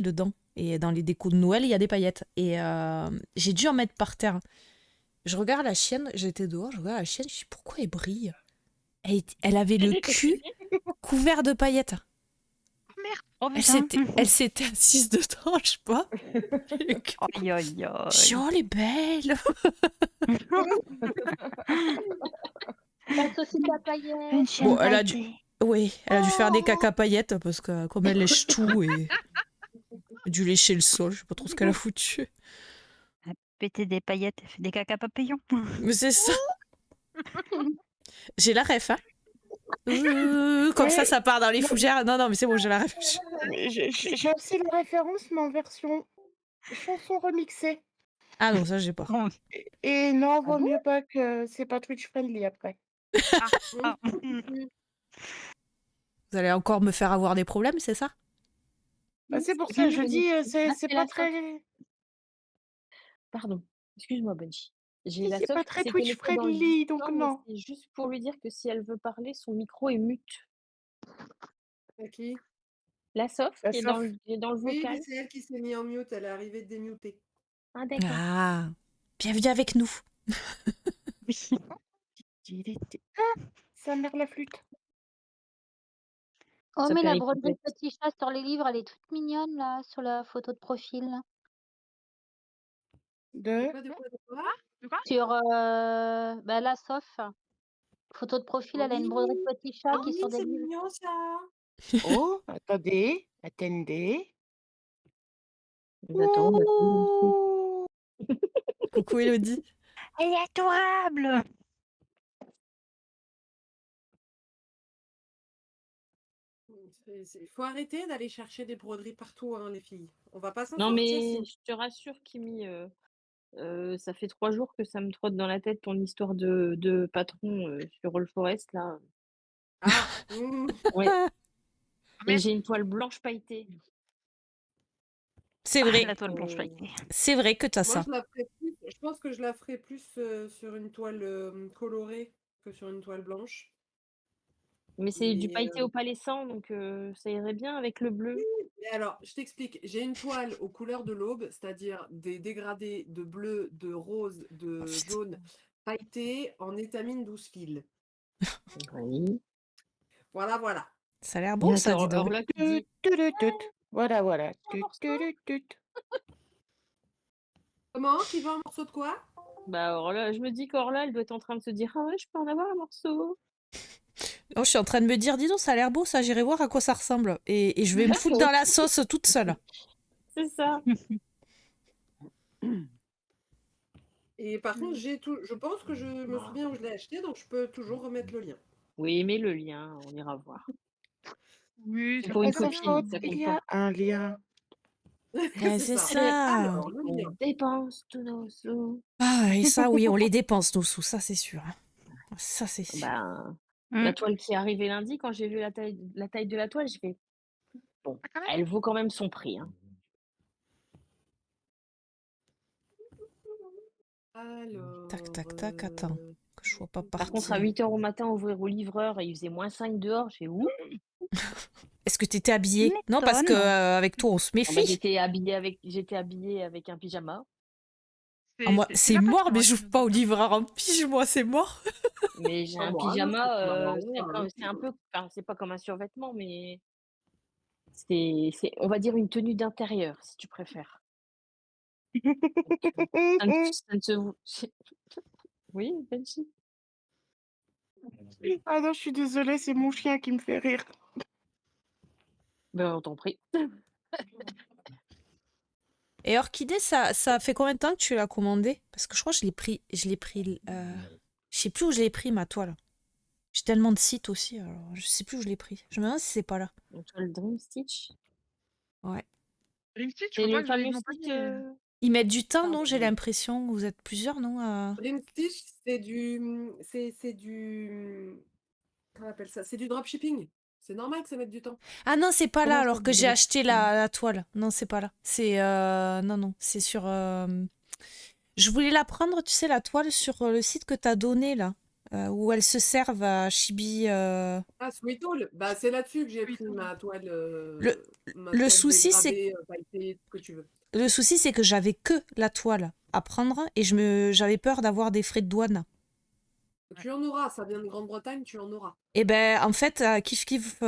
dedans. Et dans les décos de Noël, il y a des paillettes. Et j'ai dû en mettre par terre. Je regarde la chienne, j'étais dehors, je regarde la chienne, je dis pourquoi elle brille? Elle avait le cul couvert de paillettes. Merde. Oh Elle putain. s'était assise dedans, je sais pas. Aïe aïe Je dis, aïe. oh, elle est belle. La saucisse à Une paillettes. chienne Bon, pailletée. oui, elle a dû faire des Oh. caca paillettes parce que comme elle lèche tout et elle a dû lécher le sol, je sais pas trop ce qu'elle a foutu. Elle a pété des paillettes, elle fait des caca papillons. Mais c'est ça. J'ai la ref, hein. Comme Ouais. ça part dans les fougères. Non, mais c'est bon, j'ai la ref. J'ai aussi la référence, mais en version chanson remixée. Ah non, ça, j'ai pas. Oh. Et non, vaut bon mieux pas que c'est pas Twitch friendly après. Ah. Vous allez encore me faire avoir des problèmes, c'est ça? Bah, c'est pour ça que je dis, c'est c'est pas la très... Pardon, excuse-moi Benji. J'ai Si, la c'est Sof pas qui très s'est Twitch connectée dans le friendly, donc Discord, mais non. c'est juste pour lui dire que si elle veut parler, son micro est mute. C'est qui? La Sof La qui est Sof. dans le Oui, vocal. mais c'est elle qui s'est mise en mute, elle est arrivée démutée. Ah d'accord. Ah, bienvenue avec nous. Ah, sa mère la flûte. Oh, Ça mais la paye broderie complète. petit chat sur les livres, elle est toute mignonne, là, sur la photo de profil. Là. De... De quoi? Sur la Sof. Photo de profil, elle a une broderie de petit chat qui est sur des c'est livres. mignon ça. Oh, attendez. Attendez. J'attends, Oh, Coucou Elodie. Elle est adorable. Il faut arrêter d'aller chercher des broderies partout, hein, les filles. On va pas s'en Non sortir mais sinon. je te rassure Kimi, ça fait 3 jours que ça me trotte dans la tête ton histoire de patron sur All Forest là. Ah, Ouais. Et Merde. j'ai une toile blanche pailletée. C'est Ah, vrai, la toile blanche pailletée. c'est vrai que t'as moi ça. je la ferai plus. Je pense que je la ferai plus sur une toile colorée que sur une toile blanche. Mais c'est du Mais, pailleté opalescent, donc ça irait bien avec le bleu. mais alors, je t'explique. J'ai une toile aux couleurs de l'aube, c'est-à-dire des dégradés de bleu, de rose, de Oh, putain. jaune, pailletés en étamine 12 fils. Oui. Voilà. Ça a l'air beau ça, dis donc. Orla qui dit Voilà, voilà. un morceau. Comment? Qui veut un morceau de quoi? Bah Orla, je me dis qu'Orla, elle doit être en train de se dire ah ouais, je peux en avoir un morceau. Oh, je suis en train de me dire, dis donc, ça a l'air beau ça, j'irai voir à quoi ça ressemble. Et je vais me foutre dans la sauce toute seule. C'est ça. Et par contre, je pense que je me souviens où je l'ai acheté, donc je peux toujours remettre le lien. Oui, mais le lien, on ira voir. Oui, C'est pour une À sa copine, faute, ça il compte y pas. a un lien. C'est ça. Alors, le On lien. dépense tous nos sous. Ah, et ça, oui, on les dépense nos sous, ça c'est sûr. Hein. Ça c'est sûr. Ben, Mm. la toile qui est arrivée lundi, quand j'ai vu la taille de la toile, j'ai fait bon, Ah, quand même. elle vaut quand même son prix. Hein. Alors, Tac, attends. Que je sois pas Par partie. contre, à 8h au matin, ouvrir au livreur, il faisait -5 dehors, j'ai où? Est-ce que t'étais habillée? Non, parce que M'étonne. avec toi, on se Ah bah, méfie. j'étais habillée avec un pyjama. Ah, moi, c'est sympa, mort, ça, mais moi, j'ouvre pas au livreur en pige, moi, c'est mort. Mais j'ai un moi, non, pyjama, c'est pas marrant, c'est un peu, enfin, c'est pas comme un survêtement, mais c'est, on va dire, une tenue d'intérieur, si tu préfères. Ça ne se... Oui, Benji. Ah non, je suis désolée, c'est mon chien qui me fait rire. Ben, on t'en prie. Et Orchidée, ça fait combien de temps que tu l'as commandé? Parce que je crois que je l'ai pris, je sais plus où je l'ai pris, ma toile. J'ai tellement de sites aussi, alors je sais plus où je l'ai pris. Je me demande si c'est pas là. Donc, le Dream Stitch. Ouais. Dream Stitch, je C'est crois pas le que j'avais fameux non site. plus. Ils mettent du temps, non? Pardon. J'ai l'impression. Vous êtes plusieurs, non? Dream Stitch, c'est du. Comment on appelle ça? C'est du dropshipping. C'est normal que ça mette du temps. Ah non, c'est pas là, Comment ça, alors que du j'ai acheté dropshipping? la toile. Non, c'est pas là. C'est non, c'est sur. Je voulais la prendre, tu sais, la toile sur le site que t'as donné là. où elles se servent à Chibi. Ah, Sweet Hall, bah, c'est là-dessus que j'ai pris ma toile, ma Le toile souci, c'est dégradée, pailletée, ce que tu veux. le souci, c'est que j'avais que la toile à prendre et j'avais peur d'avoir des frais de douane. Tu en auras, ça vient de Grande-Bretagne, tu en auras. Et ben, en fait, Kif Kif